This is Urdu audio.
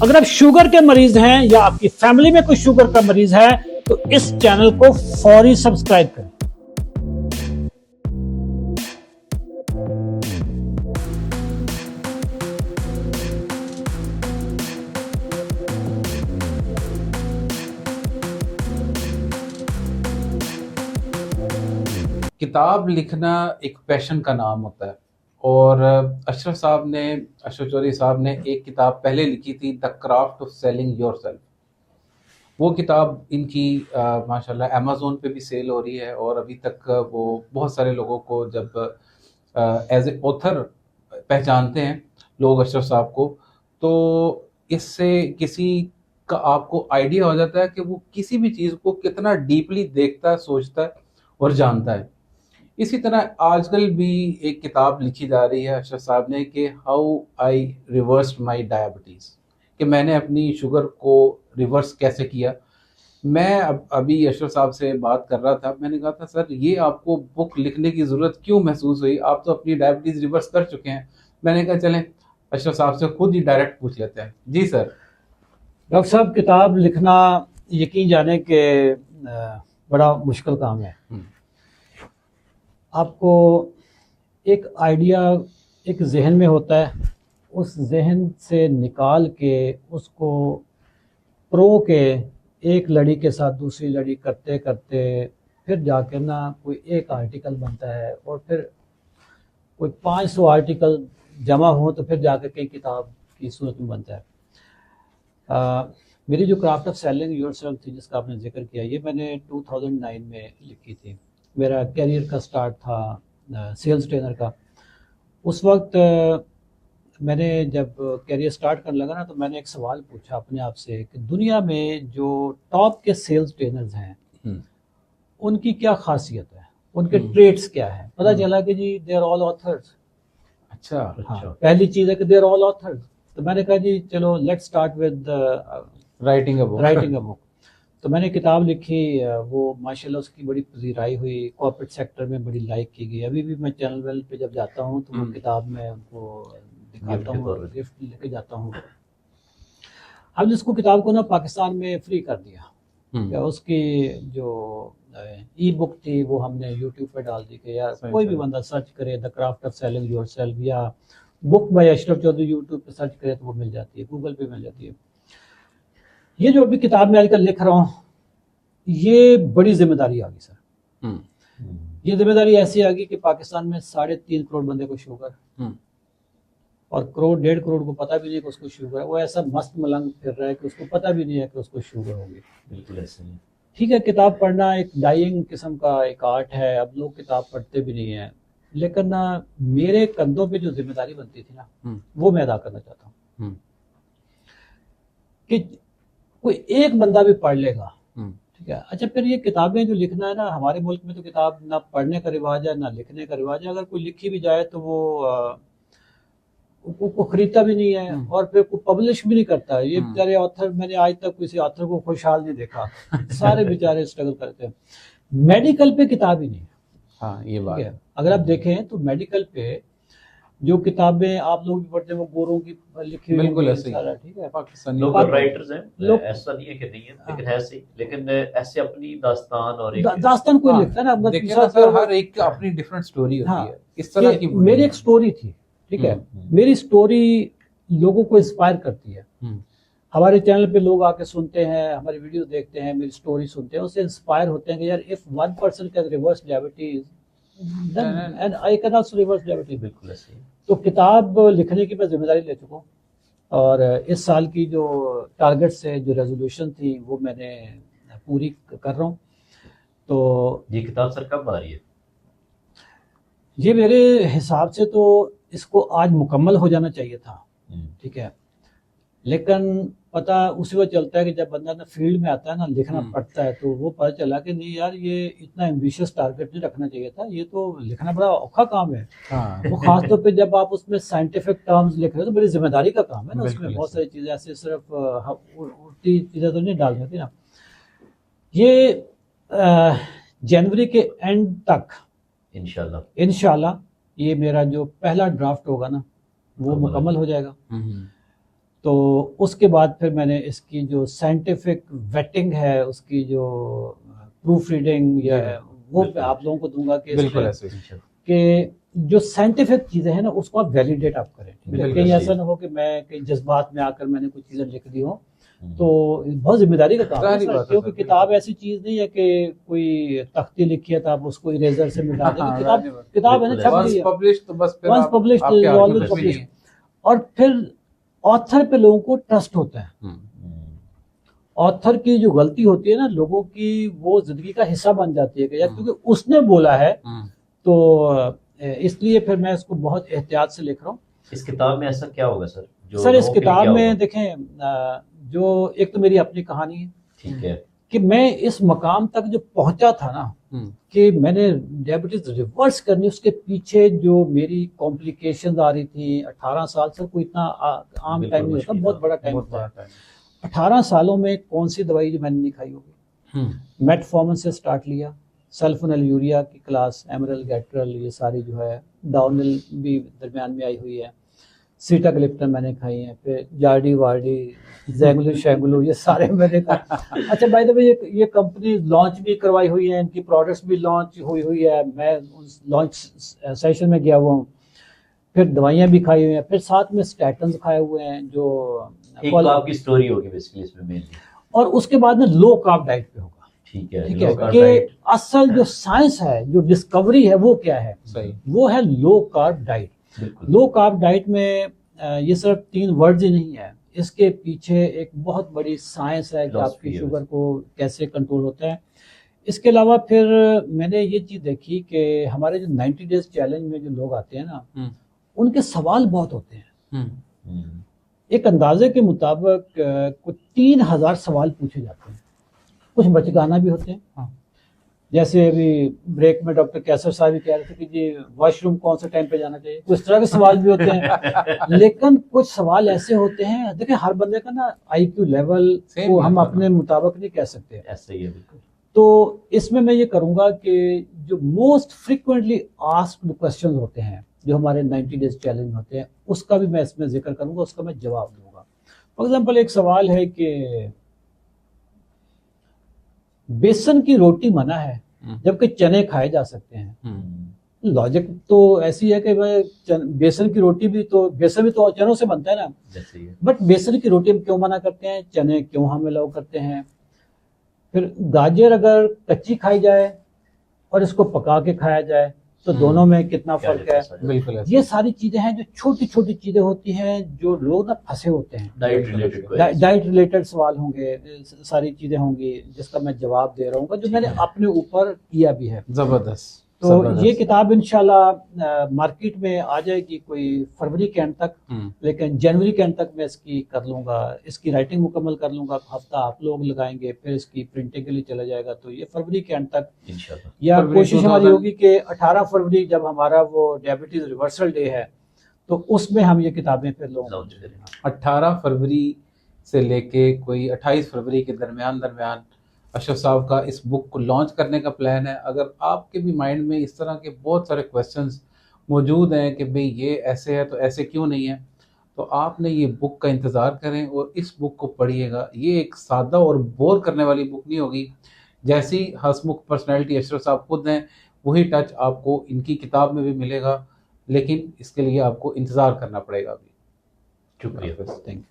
اگر آپ شوگر کے مریض ہیں یا آپ کی فیملی میں کوئی شوگر کا مریض ہے تو اس چینل کو فوری سبسکرائب کریں. کتاب لکھنا ایک پیشن کا نام ہوتا ہے، اور اشرف چودھری صاحب نے ایک کتاب پہلے لکھی تھی، the craft of selling yourself. وہ کتاب ان کی ماشاءاللہ امیزون پہ بھی سیل ہو رہی ہے، اور ابھی تک وہ بہت سارے لوگوں کو جب ایز اے آتھر پہچانتے ہیں لوگ اشرف صاحب کو، تو اس سے کسی کا آپ کو آئیڈیا ہو جاتا ہے کہ وہ کسی بھی چیز کو کتنا ڈیپلی دیکھتا ہے، سوچتا ہے اور جانتا ہے. اسی طرح آج کل بھی ایک کتاب لکھی جا رہی ہے اشرف صاحب نے کہ how I reversed my diabetes, کہ میں نے اپنی شوگر کو ریورس کیسے کیا. میں ابھی اشرف صاحب سے بات کر رہا تھا، میں نے کہا تھا سر یہ آپ کو بک لکھنے کی ضرورت کیوں محسوس ہوئی، آپ تو اپنی ڈائبٹیز ریورس کر چکے ہیں. میں نے کہا چلیں اشرف صاحب سے خود ہی ڈائریکٹ پوچھ لیتے ہیں. جی سر. ڈاکٹر صاحب، کتاب لکھنا یقین جانے کہ بڑا مشکل کام ہے. آپ کو ایک آئیڈیا ایک ذہن میں ہوتا ہے، اس ذہن سے نکال کے اس کو پرو کے ایک لڑی کے ساتھ دوسری لڑی کرتے کرتے پھر جا کے نا کوئی ایک آرٹیکل بنتا ہے، اور پھر کوئی 500 آرٹیکل جمع ہوں تو پھر جا کے کئی کتاب کی صورت میں بنتا ہے. میری جو craft of selling yourself تھی جس کا آپ نے ذکر کیا، یہ میں نے 2009 میں لکھی تھی. میرا کیریئر کا سٹارٹ تھا سیلز ٹرینر کا. اس وقت میں نے جب کیریئر سٹارٹ کرنے لگا نا تو میں نے ایک سوال پوچھا اپنے آپ سے کہ دنیا میں جو ٹاپ کے سیلز ٹرینرز ہیں ان کی کیا خاصیت ہے، ان کے ٹریٹس کیا ہے. پتہ چلا کہ جی دے آر آل آتھرز. اچھا. پہلی چیز ہے کہ دے آر آل آتھرز. تو میں نے کہا جی چلو let start with writing a book. تو میں نے کتاب لکھی، وہ ماشاءاللہ اس کی بڑی پذیرائی ہوئی، کارپوریٹ سیکٹر میں بڑی لائک کی گئی. ابھی بھی میں چینل ویل پہ جب جاتا ہوں تو وہ کتاب میں ان کو دکھاتا ہوں، گفٹ لے کے جاتا ہوں. ہم نے اس کو کتاب کو نا پاکستان میں فری کر دیا. اس کی جو ای بک تھی وہ ہم نے یوٹیوب پہ ڈال دی کہ یار کوئی بھی بندہ سرچ کرے the craft of selling yourself یا book by Ashraf Chaudhry YouTube پہ سرچ کرے تو وہ مل جاتی ہے، گوگل پہ مل جاتی ہے. یہ جو ابھی کتاب میں آج کل لکھ رہا ہوں یہ بڑی ذمہ داری آ گئی سر. یہ ذمہ داری ایسی آ گئی کہ پاکستان میں 3.5 کروڑ بندے کو شوگر، اور 1.5 کروڑ کو پتہ بھی نہیں کہ اس کو شوگر ہے. وہ ایسا مست ملنگ پھر رہا ہے کہ اس کو پتہ بھی نہیں ہے کہ اس کو شوگر ہوگی. بالکل ایسے ہی. ٹھیک ہے، کتاب پڑھنا ایک ڈائنگ قسم کا ایک آرٹ ہے، اب لوگ کتاب پڑھتے بھی نہیں ہیں، لیکن میرے کندھوں پہ جو ذمہ داری بنتی تھی نا وہ میں ادا کرنا چاہتا ہوں کہ کوئی ایک بندہ بھی پڑھ لے گا. ٹھیک ہے. اچھا پھر یہ کتابیں جو لکھنا ہے نا، ہمارے ملک میں تو کتاب نہ پڑھنے کا رواج ہے نہ لکھنے کا رواج ہے. اگر کوئی لکھی بھی جائے تو وہ کو خریدتا بھی نہیں ہے اور پھر کوئی پبلش بھی نہیں کرتا. یہ بیچارے آتھر، میں نے آج تک کسی آتھر کو خوشحال نہیں دیکھا. سارے بیچارے اسٹرگل کرتے ہیں. میڈیکل پہ کتاب ہی نہیں ہے. ہاں یہ بات ہے. اگر آپ دیکھیں تو میڈیکل پہ جو کتابیں آپ لوگ بھی پڑھتے ہیں وہ گوروں کی لکھی ہوئی. بالکل ایسے ہی. ٹھیک ہے. پاکستانی لوگ رائٹرز ہیں، ایسا نہیں ہے کہ نہیں ہے، لیکن ہے صحیح. لیکن ایسے اپنی داستان اور داستان کوئی لکھتا ہے نا، دیکھیں نا سر، ہر ایک کی اپنی ڈیفرنٹ سٹوری ہوتی ہے. اس طرح کی میری ایک سٹوری تھی. ٹھیک ہے. میری سٹوری لوگوں کو انسپائر کرتی ہے. ہمارے چینل پہ لوگ آ کے سنتے ہیں، ہماری ویڈیو دیکھتے ہیں، میری سٹوری سنتے ہیں، اس سے انسپائر ہوتے ہیں کہ یار if one person can reverse diabetes and I can also reverse diabetes. بالکل ایسے ہی. تو کتاب لکھنے کی میں ذمہ داری لے چکا ہوں، اور اس سال کی جو ٹارگٹ سے جو ریزولوشن تھی وہ میں نے پوری کر رہا ہوں. تو یہ کتاب سر کب آ رہی ہے؟ یہ میرے حساب سے تو اس کو آج مکمل ہو جانا چاہیے تھا. ٹھیک ہے. لیکن پتہ اسی وقت چلتا ہے کہ جب بندہ نا فیلڈ میں آتا ہے نا، لکھنا پڑتا ہے، تو وہ پتہ چلا کہ نہیں یار یہ اتنا ایمبیشیس ٹارگٹ نہیں رکھنا چاہیے تھا. یہ تو لکھنا بڑا اوکھا کام ہے. وہ خاص طور پہ جب آپ اس میں سائنٹیفک ٹرمز لکھ رہے ہو تو بڑی ذمہ داری کا کام ہے نا. اس میں بہت ساری چیزیں ایسے صرف الٹی چیزیں تو نہیں ڈال دیتی نا. یہ جنوری کے اینڈ تک انشاءاللہ یہ میرا جو پہلا ڈرافٹ ہوگا نا وہ مکمل ہو جائے گا. تو اس کے بعد پھر میں نے اس کی جو سائنٹیفک ویٹنگ ہے، اس کی جو پروف ریڈنگ یا وہ آپ لوگوں کو دوں گا کہ بالکل ایسے کہ جو سائنٹیفک چیزیں ہیں نا اس کو آپ ویلیڈیٹ آپ کریں. کہیں ایسا نہ ہو کہ میں کہیں جذبات میں آ کر میں نے کچھ چیزیں لکھ دی ہوں، تو بہت ذمہ داری کا کام ہے سر، کیونکہ کتاب ایسی چیز نہیں ہے کہ کوئی تختی لکھی ہے تو آپ اس کو اریزر سے مٹا دیں گے. کتاب ہے نا، چھپ گئی ہے، ونس پبلشڈ. اور پھر آتھر پہ لوگوں کو ٹرسٹ ہوتا ہے. آتھر کی جو غلطی ہوتی ہے نا لوگوں کی، وہ زندگی کا حصہ بن جاتی ہے کہ یار کیونکہ اس نے بولا ہے. تو اس لیے پھر میں اس کو بہت احتیاط سے لکھ رہا ہوں. اس کتاب میں ایسا کیا ہوگا سر؟ سر اس کتاب میں دیکھیں، جو ایک تو میری اپنی کہانی ہے، ٹھیک ہے، کہ میں اس مقام تک جو پہنچا تھا نا، کہ میں نے ڈائبٹیز ریورس کرنی، اس کے پیچھے جو میری کمپلیکیشنز آ رہی تھی. 18 سال سے کوئی اتنا عام ٹائم نہیں ہوتا، بہت بڑا ٹائم ہوتا ہے. 18 سالوں میں کون سی دوائی جو میں نے نہیں کھائی ہوگی. میٹ فارمن سے سٹارٹ لیا، سلفونل یوریا کی کلاس، ایمرل گیٹرل، یہ ساری جو ہے، ڈاؤنل بھی درمیان میں آئی ہوئی ہے، سیٹا گلپٹن میں نے کھائی ہیں، پھر جارڈی واردی، زینگلو شینگلو، یہ سارے میں نے کھائی. اچھا بائی دا وے یہ کمپنی لانچ بھی کروائی ہوئی ہے، ان کی پروڈکٹس بھی لانچ ہوئی ہے، میں لانچ سیشن میں گیا ہوا ہوں. پھر دوائیاں بھی کھائی ہوئی ہیں، پھر ساتھ میں اسٹیٹنز کھائے ہوئے ہیں جو ایک آپ کی سٹوری ہوگی بیسیکلی اس میں مینلی. اور اس کے بعد میں لو کارب ڈائٹ پہ ہوگا. ٹھیک ہے کہ اصل جو سائنس ہے، جو ڈسکوری ہے، وہ کیا ہے؟ وہ ہے لو کارب ڈائٹ. لو کارب ڈائٹ میں یہ صرف 3 ورڈز ہی نہیں ہے، اس کے پیچھے ایک بہت بڑی سائنس ہے کہ آپ کی شوگر کو کیسے کنٹرول ہوتا ہے. اس کے علاوہ پھر میں نے یہ چیز دیکھی کہ ہمارے جو 90 ڈیز چیلنج میں جو لوگ آتے ہیں نا، ان کے سوال بہت ہوتے ہیں. ایک اندازے کے مطابق کچھ 3000 سوال پوچھے جاتے ہیں. کچھ بچگانا بھی ہوتے ہیں، جیسے ابھی بریک میں ڈاکٹر کیسر صاحب بھی کہہ رہے تھے کہ جی واش روم کون سے ٹائم پہ جانا چاہیے. کچھ طرح کے سوال بھی ہوتے ہیں. لیکن کچھ سوال ایسے ہوتے ہیں، دیکھیں ہر بندے کا نا آئی کیو لیول کو ہم اپنے مطابق نہیں کہہ سکتے. ایسے ہی ہے بالکل. تو اس میں یہ کروں گا کہ جو موسٹ فریکوینٹلی آسکڈ کوسچنز ہوتے ہیں، جو ہمارے 90 ڈیز چیلنج ہوتے ہیں، اس کا بھی میں اس میں ذکر کروں گا، اس کا میں جواب دوں گا. فار ایگزامپل ایک سوال ہے کہ بیسن کی روٹی منع ہے جبکہ چنے کھائے جا سکتے ہیں. لاجک تو ایسی ہے کہ بیسن کی روٹی بھی تو، بیسن بھی تو چنوں سے بنتا ہے نا، بٹ بیسن کی روٹی ہم کیوں منع کرتے ہیں، چنے کیوں ہم الاؤ کرتے ہیں. پھر گاجر اگر کچی کھائی جائے اور اس کو پکا کے کھایا جائے تو دونوں میں کتنا فرق ہے. بالکل یہ ساری چیزیں ہیں جو چھوٹی چھوٹی چیزیں ہوتی ہیں، جو لوگ نا پھنسے ہوتے ہیں. ڈائٹ ریلیٹڈ سوال ہوں گے، ساری چیزیں ہوں گی جس کا میں جواب دے رہا ہوں گا، جو میں نے اپنے اوپر کیا بھی ہے. زبردست. تو یہ کتاب انشاءاللہ مارکیٹ میں آ جائے گی کوئی فروری کے اینڈ تک، لیکن جنوری کے اینڈ تک میں اس کی کر لوں گا، اس کی رائٹنگ مکمل کر لوں گا. ہفتہ آپ لوگ لگائیں گے، پھر اس کی پرنٹنگ کے لیے چلا جائے گا. تو یہ فروری کے اینڈ تک انشاءاللہ، یا کوشش ہماری ہوگی کہ 18 فروری جب ہمارا وہ ڈائبٹیز ریورسل ڈے ہے تو اس میں ہم یہ کتابیں پھر لوگ 18 فروری سے لے کے کوئی 28 فروری کے درمیان اشرف صاحب کا اس بک کو لانچ کرنے کا پلان ہے. اگر آپ کے بھی مائنڈ میں اس طرح کے بہت سارے کویسچنز موجود ہیں کہ بھئی یہ ایسے ہے تو ایسے کیوں نہیں ہے، تو آپ نے یہ بک کا انتظار کریں اور اس بک کو پڑھیے گا. یہ ایک سادہ اور بور کرنے والی بک نہیں ہوگی. جیسی ہسمکھ پرسنالٹی اشرف صاحب خود ہیں، وہی ٹچ آپ کو ان کی کتاب میں بھی ملے گا، لیکن اس کے لیے آپ کو انتظار کرنا پڑے گا. ابھی شکریہ. Thank you.